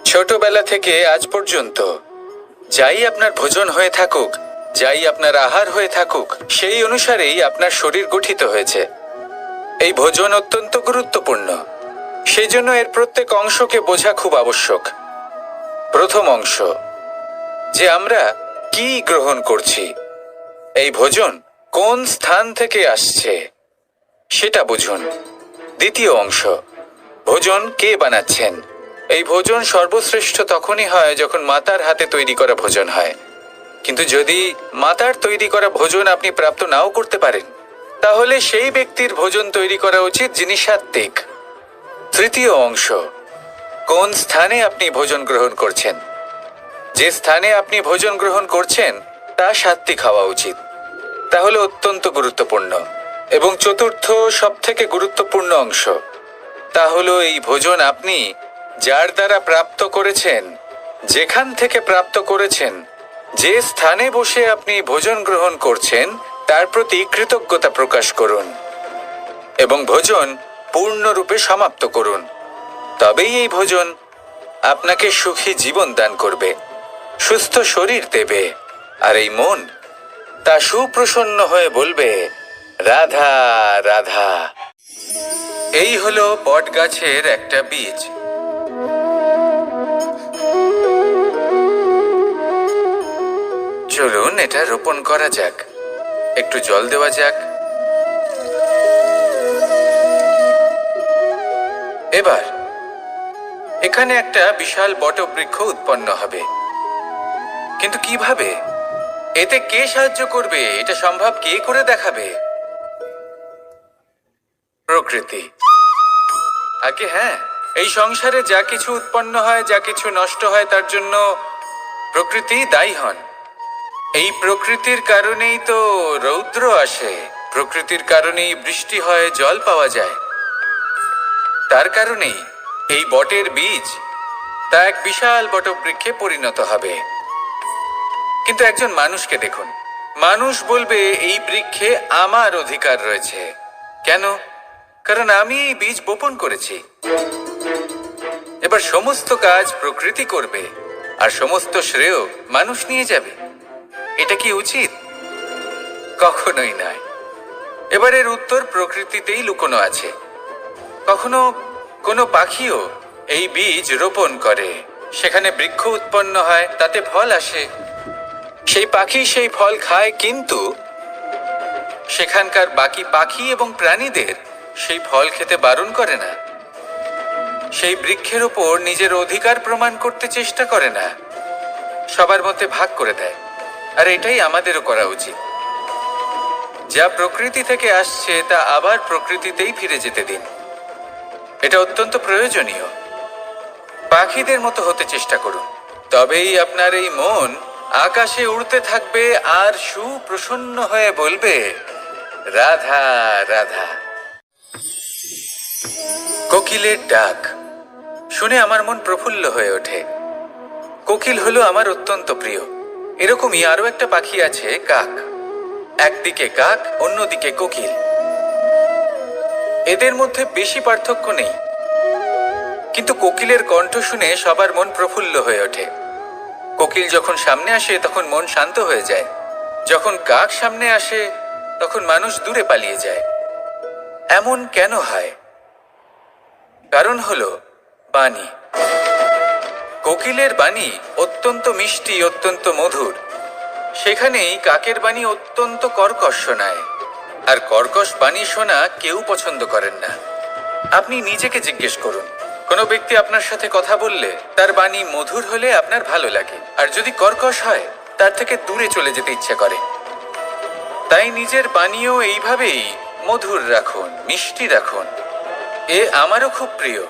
ছোটবেলা থেকে আজ পর্যন্ত যাই আপনার ভোজন হয়ে থাকুক, যাই আপনার আহার হয়ে থাকুক, সেই অনুসারেই আপনার শরীর গঠিত হয়েছে। এই ভোজন অত্যন্ত গুরুত্বপূর্ণ, সেই জন্য এর প্রত্যেক অংশকে বোঝা খুব আবশ্যক। প্রথম অংশ, যে আমরা কি গ্রহণ করছি, এই ভোজন কোন স্থান থেকে আসছে সেটা বুঝুন। দ্বিতীয় অংশ, ভোজন কে বানাচ্ছেন। এই ভোজন সর্বশ্রেষ্ঠ তখনই হয় যখন মাতার হাতে তৈরি করা ভোজন হয়। কিন্তু যদি মাতার তৈরি করা ভোজন আপনি প্রাপ্ত নাও করতে পারেন, তাহলে সেই ব্যক্তির ভোজন তৈরি করা উচিত যিনি সাত্ত্বিক। তৃতীয় অংশ, কোন স্থানে আপনি ভোজন গ্রহণ করছেন। যে স্থানে আপনি ভোজন গ্রহণ করছেন তা সাত্ত্বিক হওয়া উচিত। তাহলে অত্যন্ত গুরুত্বপূর্ণ। এবং চতুর্থ সবথেকে গুরুত্বপূর্ণ অংশ, তা হলো এই ভোজন আপনি যার দ্বারা প্রাপ্ত করেছেন, যেখান থেকে প্রাপ্ত করেছেন, যে স্থানে বসে আপনি ভোজন গ্রহণ করছেন তার প্রতি কৃতজ্ঞতা প্রকাশ করুন এবং ভোজন পূর্ণরূপে সমাপ্ত করুন। তবেই এই ভোজন আপনাকে সুখী জীবন দান করবে, সুস্থ শরীর দেবে, আর এই মন তা সুপ্রসন্ন হয়ে বলবে, রাধা রাধা। এই হলো বট গাছের একটা বীজ। চলুন এটা রোপণ করা যাক। একটু জল দেওয়া যাক। এবার এখানে একটা বিশাল বটবৃক্ষ উৎপন্ন হবে। কিন্তু কিভাবে? এতে কে সাহায্য করবে? এটা সম্ভব কে করে দেখাবে? প্রকৃতি। আগে হ্যাঁ, এই সংসারে যা কিছু উৎপন্ন হয়, যা কিছু নষ্ট হয়, তার জন্য প্রকৃতি দায়ী হন। এই প্রকৃতির কারণেই তো রৌদ্র আসে, প্রকৃতির কারণেই বৃষ্টি হয়, জল পাওয়া যায়। তার কারণেই এই বটের বীজ তা এক বিশাল বটবৃক্ষে পরিণত হবে। কিন্তু একজন মানুষকে দেখুন, মানুষ বলবে এই বৃক্ষে আমার অধিকার রয়েছে। কেন? কারণ আমি এই বীজ বপন করেছি। এবার সমস্ত কাজ প্রকৃতি করবে আর সমস্ত শ্রেয় মানুষ নিয়ে যাবে। এটা কি উচিত? কখনোই নয়। এবার এর উত্তর প্রকৃতিতেই লুকোনো আছে। কখনো কোনো পাখিও এই বীজ রোপণ করে, সেখানে বৃক্ষ উৎপন্ন হয়, তাতে ফল আসে, সেই পাখি সেই ফল খায়, কিন্তু সেখানকার বাকি পাখি এবং প্রাণীদের সেই ফল খেতে বারণ করে না। সেই বৃক্ষের উপর নিজের অধিকার প্রমাণ করতে চেষ্টা করে না, সবার মধ্যে ভাগ করে দেয়। আর এটাই আমাদেরও করা উচিত। যা প্রকৃতি থেকে আসছে তা আবার প্রকৃতিতেই ফিরে যেতে দিন। এটা অত্যন্ত প্রয়োজনীয়। পাখিদের মতো হতে চেষ্টা করুন, তবেই আপনার এই মন আকাশে উড়তে থাকবে আর সুপ্রসন্ন হয়ে বলবে, রাধা রাধা। কোকিলের ডাক শুনে আমার মন প্রফুল্ল হয়ে ওঠে। কোকিল হলো আমার অত্যন্ত প্রিয়। এরকমই আরো একটা পাখি আছে, কাক। একদিকে কাক, অন্যদিকে কোকিল। এদের মধ্যে বেশি পার্থক্য নেই, কিন্তু কোকিলের কণ্ঠ শুনে সবার মন প্রফুল্ল হয়ে ওঠে। কোকিল যখন সামনে আসে তখন মন শান্ত হয়ে যায়। যখন কাক সামনে আসে তখন মানুষ দূরে পালিয়ে যায়। এমন কেন হয়? কারণ হলো বাণী। কোকিলের বাণী অত্যন্ত মিষ্টি, অত্যন্ত মধুর। সেখানেই কাকের বাণী অত্যন্ত কর্কশ শোনায়, আর কর্কশ বাণী শোনা কেউ পছন্দ করেন না। আপনি নিজেকে জিজ্ঞেস করুন, কোনো ব্যক্তি আপনার সাথে কথা বললে তার বাণী মধুর হলে আপনার ভালো লাগে, আর যদি কর্কশ হয় তার থেকে দূরে চলে যেতে ইচ্ছে করে। তাই নিজের বাণীও এইভাবেই মধুর রাখুন, মিষ্টি রাখুন। এ আমারও খুব প্রিয়।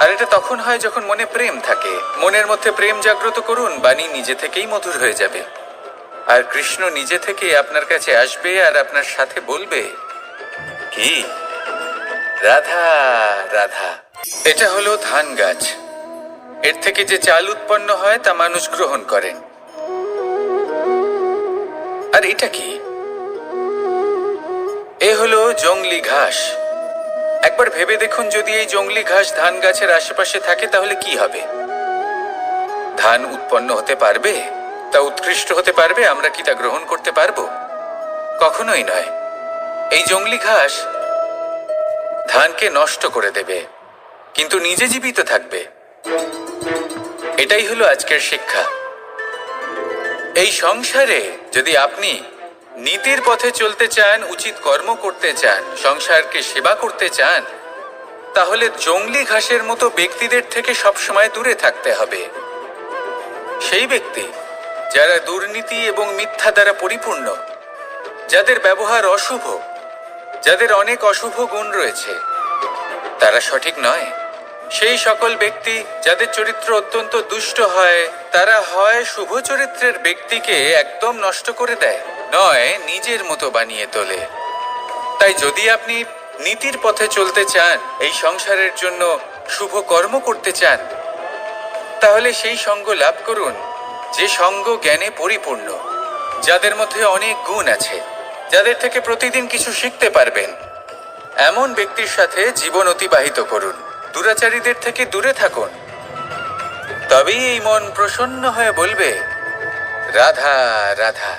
আর এটা তখন হয় যখন মনে প্রেম থাকে। মনের মধ্যে প্রেম জাগ্রত করুন, বাণী নিজে থেকেই মধুর হয়ে যাবে। আর কৃষ্ণ নিজে থেকে আপনার কাছে আসবে আর আপনার সাথে বলবে, কি রাধা রাধা। এটা হলো ধান গাছ। এর থেকে যে চাল উৎপন্ন হয় তা মানুষ গ্রহণ করেন। আর এটা কি? এ হলো জংলি ঘাস। এক একবার ভেবে দেখুন, যদি এই জংলি ঘাস ধান গাছের আশেপাশে থাকে তাহলে কি হবে? ধান উৎপন্ন হতে পারবে? তা উৎকৃষ্ট হতে পারবে? আমরা কি তা গ্রহণ করতে পারবো? কখনোই নয়। এই জংলি ঘাস ধানকে নষ্ট করে দেবে, কিন্তু নিজে জীবিত থাকবে। এটাই হলো আজকের শিক্ষা। এই সংসারে যদি আপনি নীতির পথে চলতে চান, উচিত কর্ম করতে চান, সংসারকে সেবা করতে চান, তাহলে জংলি ঘাসের মতো ব্যক্তিদের থেকে সবসময় দূরে থাকতে হবে। সেই ব্যক্তি যারা দুর্নীতি এবং মিথ্যা দ্বারা পরিপূর্ণ, যাদের ব্যবহার অশুভ, যাদের অনেক অশুভ গুণ রয়েছে, তারা সঠিক নয়। সেই সকল ব্যক্তি যাদের চরিত্র অত্যন্ত দুষ্ট হয়, তারা হয় শুভ চরিত্রের ব্যক্তিকে একদম নষ্ট করে দেয়, নয় নিজের মতো বানিয়ে তোলে। তাই যদি আপনি নীতির পথে চলতে চান, এই সংসারের জন্য শুভ কর্ম করতে চান, তাহলে সেই সঙ্গ লাভ করুন যে সঙ্গ জ্ঞানে পরিপূর্ণ, যাদের মধ্যে অনেক গুণ আছে, যাদের থেকে প্রতিদিন কিছু শিখতে পারবেন। এমন ব্যক্তির সাথে জীবন অতিবাহিত করুন, দুরাচারীদের থেকে দূরে থাকুন। তবেই এই মন প্রসন্ন হয়ে বলবে, রাধা রাধা।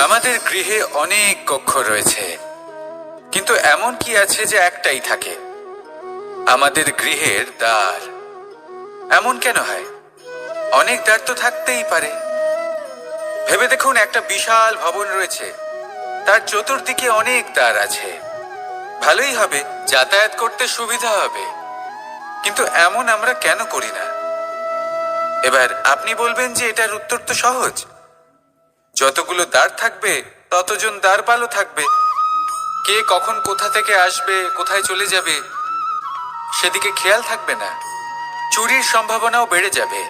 আমাদের গৃহে অনেক কক্ষ রয়েছে, কিন্তু এমন কি আছে যে একটাই থাকে? আমাদের গৃহের দ্বার। এমন কেন হয়? অনেক দ্বার তো থাকতেই পারে। ভেবে দেখুন, একটা বিশাল ভবন রয়েছে, তার চতুর্দিকে অনেক দ্বার আছে। ভালোই হবে, যাতায়াত করতে সুবিধা হবে, কিন্তু এমন আমরা কেন করি না? এবার আপনি বলবেন যে এটার উত্তর তো সহজ। যতগুলো দ্বার থাকবে ততজন দ্বারপালও থাকবে। কে কখন কোথা থেকে আসবে, কোথায় চলে যাবে, সেদিকে খেয়াল থাকবে না। চুরির সম্ভাবনাও বেড়ে যাবে।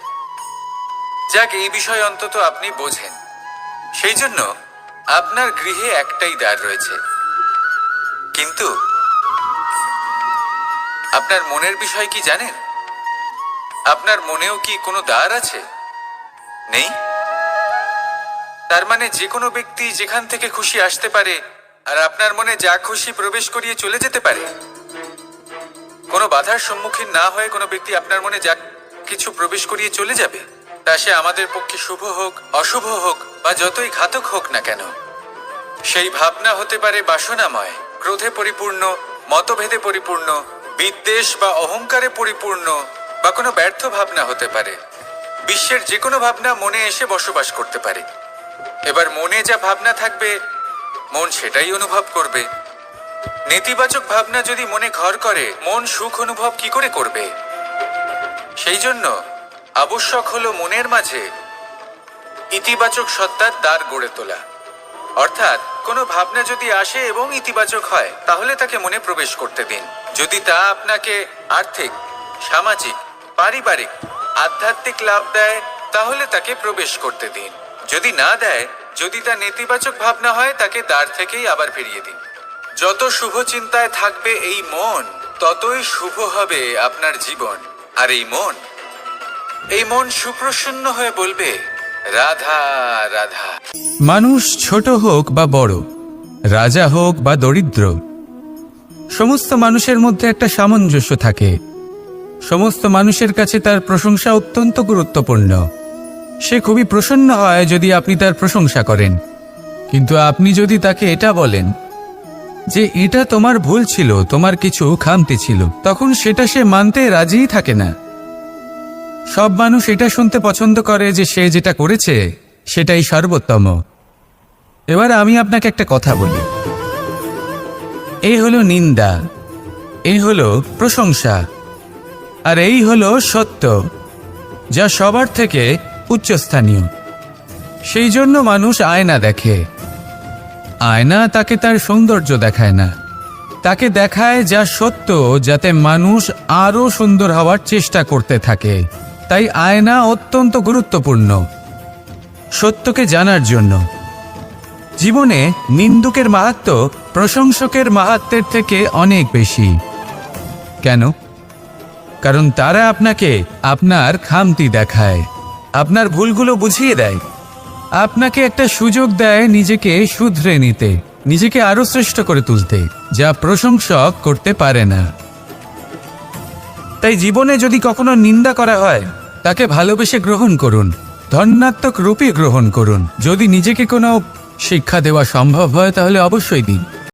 যাক, এই বিষয় অন্তত আপনি বোঝেন। সেই জন্য আপনার গৃহে একটাই দ্বার রয়েছে। কিন্তু আপনার মনের বিষয় কি জানেন? আপনার মনেও কি কোনো দ্বার আছে? নেই। তার মানে যে কোনো ব্যক্তি যেখান থেকে খুশি আসতে পারে, আর আপনার মনে যা খুশি প্রবেশ করিয়ে চলে যেতে পারে। কোনো বাধার সম্মুখীন না হয়ে কোনো ব্যক্তি আপনার মনে যা কিছু প্রবেশ করিয়ে চলে যাবে, তা সে আমাদের পক্ষে শুভ হোক, অশুভ হোক, বা যতই ঘাতক হোক না কেন। সেই ভাবনা হতে পারে বাসনাময়, ক্রোধে পরিপূর্ণ, মতভেদে পরিপূর্ণ, বিদ্বেষ বা অহংকারে পরিপূর্ণ, বা কোনো ব্যর্থ ভাবনা হতে পারে। বিশ্বের যে কোনো ভাবনা মনে এসে বসবাস করতে পারে। এবার মনে যা ভাবনা থাকবে, মন সেটাই অনুভব করবে। নেতিবাচক ভাবনা যদি মনে ঘর করে, মন সুখ অনুভব কি করে করবে? সেই জন্য আবশ্যক হলো মনের মাঝে ইতিবাচক সত্তার দ্বার গড়ে তোলা। অর্থাৎ কোনো ভাবনা যদি আসে এবং ইতিবাচক হয়, তাহলে তাকে মনে প্রবেশ করতে দিন। যদি তা আপনাকে আর্থিক, সামাজিক, পারিবারিক, আধ্যাত্মিক লাভ দেয়, তাহলে তাকে প্রবেশ করতে দিন। যদি না দেয়, যদি তা নেতিবাচক ভাবনা হয়, তাকে দ্বার থেকেই আবার ফিরিয়ে দিন। যত শুভ চিন্তায় থাকবে এই মন, ততই শুভ হবে আপনার জীবন। আর এই মন সুপ্রসন্ন হয়ে বলবে, রাধা রাধা। মানুষ ছোট হোক বা বড়, রাজা হোক বা দরিদ্র, সমস্ত মানুষের মধ্যে একটা সামঞ্জস্য থাকে। সমস্ত মানুষের কাছে তার প্রশংসা অত্যন্ত গুরুত্বপূর্ণ। সে খুবই প্রসন্ন হয় যদি আপনি তার প্রশংসা করেন। কিন্তু আপনি যদি তাকে এটা বলেন যে এটা তোমার ভুল ছিল, তোমার কিছু খামতি ছিল, তখন সেটা সে মানতে রাজিই থাকে না। সব মানুষ এটা শুনতে পছন্দ করে যে সে যেটা করেছে সেটাই সর্বোত্তম। এবার আমি আপনাকে একটা কথা বলি। এই হলো নিন্দা, এই হলো প্রশংসা, আর এই হলো সত্য, যা সবার থেকে উচ্চস্থানীয়। সেই জন্য মানুষ আয়না দেখে। আয়না তাকে তার সৌন্দর্য দেখায় না, তাকে দেখায় যা সত্য, যাতে মানুষ আরও সুন্দর হওয়ার চেষ্টা করতে থাকে। তাই আয়না অত্যন্ত গুরুত্বপূর্ণ সত্যকে জানার জন্য। জীবনে নিন্দুকের মাহাত্ম্য প্রশংসকের মাহাত্ম্যের থেকে অনেক বেশি। কেন? কারণ তারা আপনাকে আপনার খামতি দেখায়, আপনার ভুলগুলো বুঝিয়ে দেয়, আপনাকে একটা সুযোগ দেয় নিজেকে শুধরে নিতে। নিজেকে আরো শ্রেষ্ঠ করে তুলতে, যা প্রশংসক করতে পারে না। তাই জীবনে যদি কখনো নিন্দা করা হয়, তাকে ভালোবেসে গ্রহণ করুন, ধন্যাত্মক রূপে গ্রহণ করুন। যদি নিজেকে কোনো শিক্ষা দেওয়া সম্ভব হয় তাহলে অবশ্যই দিন।